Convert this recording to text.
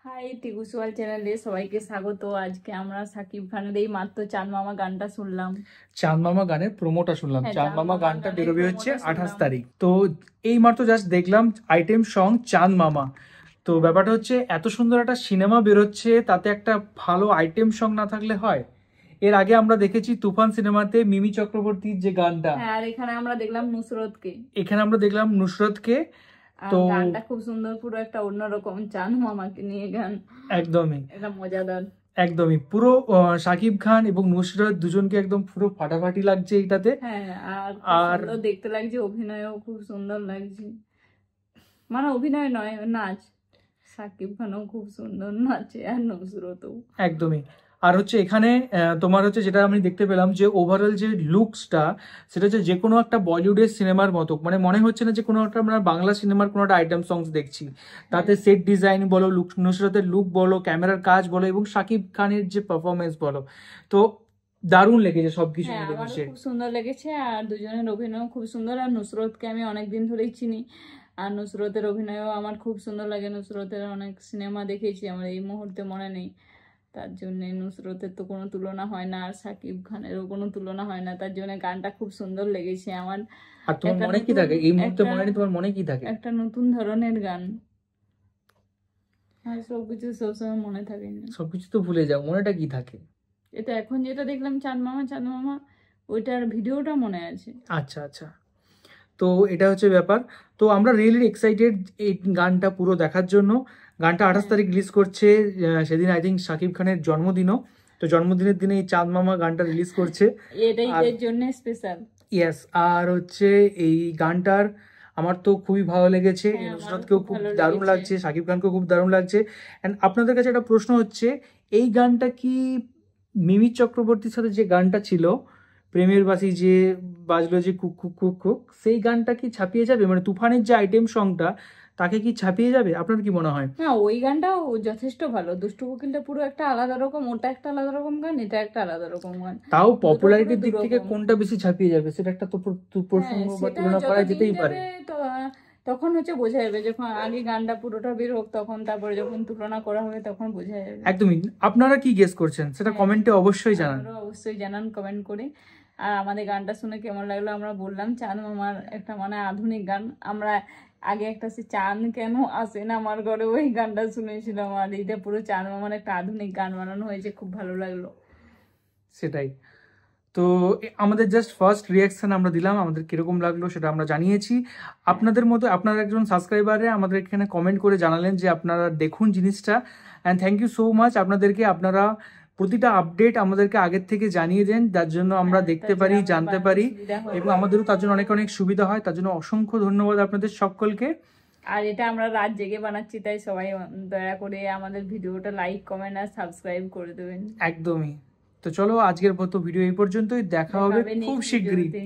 High টিকুসওয়াল চ্যানেলে সবাইকে স্বাগত। আজকে আমরা সাকিব খানের এই মাত্র চাঁদ মামা গানটা শুনলাম। চাঁদ মামা গানের প্রোমোটা শুনলাম। হ্যাঁ, চাঁদ চাঁদ মামা মামা গানটা গানের বেরোবে promoটা হচ্ছে 28 শুনলাম। তারিখ। তো এই মাত্র জাস্ট দেখলাম আইটেম সং চাঁদ মামা। তো ব্যাপারটা হচ্ছে এত সুন্দর একটা সিনেমা বেরোচ্ছে, তাতে একটা ভালো আইটেম সং না থাকলে হয়? এর আগে আমরা দেখেছি তুফান সিনেমাতে মিমি চক্রবর্তীর যে গানটা, হ্যাঁ, আর এখানে আমরা দেখলাম নুসরতকে। এখানে আমরা দেখলাম নুসরতকে। আর তো গানটা খুব সুন্দর, পুরো একটা অন্যরকম চাঁদ মামাকে নিয়ে গান, একদমই এটা মজাদার। একদমই পুরো শাকিব খান এবং নুসরত দুজনকে একদম পুরো ফাটাফাটি লাগছে এইটাতে। হ্যাঁ, আর আর সুন্দর দেখতে লাগছে, অভিনয়ও খুব সুন্দর লাগছে। মানে অভিনয় নয়, নাচ। সাকিব খানও খুব সুন্দর নাচে, আর নুসরতও একদমই। আর হচ্ছে এখানে তোমার হচ্ছে যেটা আমি দেখতে পেলাম যে ওভারঅল যে লুকসটা, সেটা হচ্ছে যে কোনো একটা বলিউডের সিনেমার মতো, মানে মনে হচ্ছে না যে কোনো একটা আমরা বাংলা সিনেমার কোনো একটা আইটেম সংস দেখছি। তাতে সেট ডিজাইন বলো, লুক, নুসরতের লুক বলো, ক্যামেরার কাজ বলো, এবং শাকিব খানের যে পারফরমেন্স বলো, তো দারুণ লেগেছে সবকিছু হ্যাঁ, আমারও মিলেমিশে। খুব সুন্দর লেগেছে। আর দুজনের অভিনয় খুব সুন্দর। আর নুসরতকে আমি অনেকদিন ধরেই চিনি, আর নুসরতের অভিনয়ও আমার খুব সুন্দর লাগে। নুসরতের অনেক সিনেমা দেখেছি, আমার এই মুহূর্তে মনে নেই। তার জন্য নুসরতের তো কোনো তুলনা হয় না, আর সাকিব খানেরও কোনো তুলনা হয় না। তার জন্য গানটা খুব সুন্দর লেগেছে আমার। আর তোমার একটা মনে কি নতুন থাকে এই মুহূর্তে? একটা মনে নেই তোমার মনে কি থাকে? একটা নতুন ধরনের গান। আর সবকিছু সবসময় মনে থাকে না। সবকিছু তো ভুলে যাও, মনেটা কি থাকে? এটা এখন যেটা দেখলাম চাঁদ মামা চাঁদ মামা, ওইটার ভিডিওটা মনে আছে। আচ্ছা আচ্ছা। তো এটা হচ্ছে ব্যাপার। তো আমরা রিয়েলি এক্সাইটেড এই গানটা পুরো দেখার জন্য। গানটা 28 তারিখ রিলিজ করছে। সেদিন আই থিঙ্ক শাকিব খানের জন্মদিনও। তো জন্মদিনের দিনে এই চাঁদ মামা গানটা রিলিজ করছে। এটাই এর জন্য স্পেশাল। ইয়েস। আর হচ্ছে এই গানটার আমার তো খুবই ভালো লেগেছে, হ্যাঁ, আমারও নুসরাতকেও খুব খুব ভালো দারুণ লেগেছে। লাগছে, শাকিব খানকেও খুব দারুণ লাগছে। অ্যান্ড আপনাদের কাছে একটা প্রশ্ন হচ্ছে, এই গানটা কি মিমি চক্রবর্তীর সাথে যে গানটা ছিল প্রেমের বাসি যে বাজলো যে কুক কুক কুক কুক, সেই গানটা কি ছাপিয়ে যাবে? মানে তুফানের যে আইটেম সংটা, তাকে কি ছাপিয়ে যাবে? আপনার কি মনে হয়? হ্যাঁ, ওই গানটাও যথেষ্ট ভালো। দুষ্টু কোকিলটা পুরো একটা আলাদা রকম, ওটা একটা আলাদা রকম গান, এটা একটা আলাদা রকম গান। তাও দুটো পুরো পপুলারিটির দিক থেকে দুরকম। কোনটা বেশি ছাপিয়ে যাবে সেটা একটা তো হ্যাঁ, প্রসঙ্গ বা সেটা তুলনা যত করা দিন যেতেই পারে। যাবে তো তখন হচ্ছে বোঝা যাবে, যখন আগে গানটা পুরোটা বের হোক তখন, তারপরে যখন তুলনা করা হবে তখন বোঝা যাবে। একদমই। আপনারা কি গেস করছেন সেটা হ্যাঁ, কমেন্টে অবশ্যই জানান। আপনারাও অবশ্যই জানান কমেন্ট করে। আর আমাদের গানটা শুনে কেমন লাগলো আমরা বললাম। চাঁদ মামার একটা মানে আধুনিক গান। আমরা আগে একটা সে চাঁদ কেন আসে না আমার ঘরে, ওই গানটা শুনেছিলাম। আর এটা পুরো চাঁদ মামার একটা আধুনিক গান বানানো হয়েছে, খুব ভালো লাগলো। সেটাই। তো আমাদের জাস্ট ফার্স্ট রিয়াকশন আমরা দিলাম, আমাদের কিরকম লাগলো সেটা আমরা জানিয়েছি। আপনাদের মতো আপনারা একজন সাবস্ক্রাইবারে আমাদের এখানে কমেন্ট করে জানালেন যে আপনারা দেখুন জিনিসটা। And thank you so much আপনাদেরকে। আপনারা প্রতিটা আপডেট আমাদেরকে আগের থেকে জানিয়ে দেন, যার জন্য আমরা হ্যাঁ, দেখতে তার পারি, জন্য আমাদের জানতে বাড়তে পারি, সুবিধা হয়। এবং আমাদেরও তার জন্য অনেক অনেক সুবিধা হয়। তার জন্য অসংখ্য ধন্যবাদ আপনাদের সকলকে। আর এটা আমরা রাত জেগে বানাচ্ছি, তাই সবাই দয়া করে আমাদের ভিডিওটা লাইক কমেন্ট আর সাবস্ক্রাইব করে দেবেন। একদমই। তো চলো আজকের মতো ভিডিও এই পর্যন্তই, দেখা হবে খুব নেক্সট শীঘ্রই। ভিডিওতে।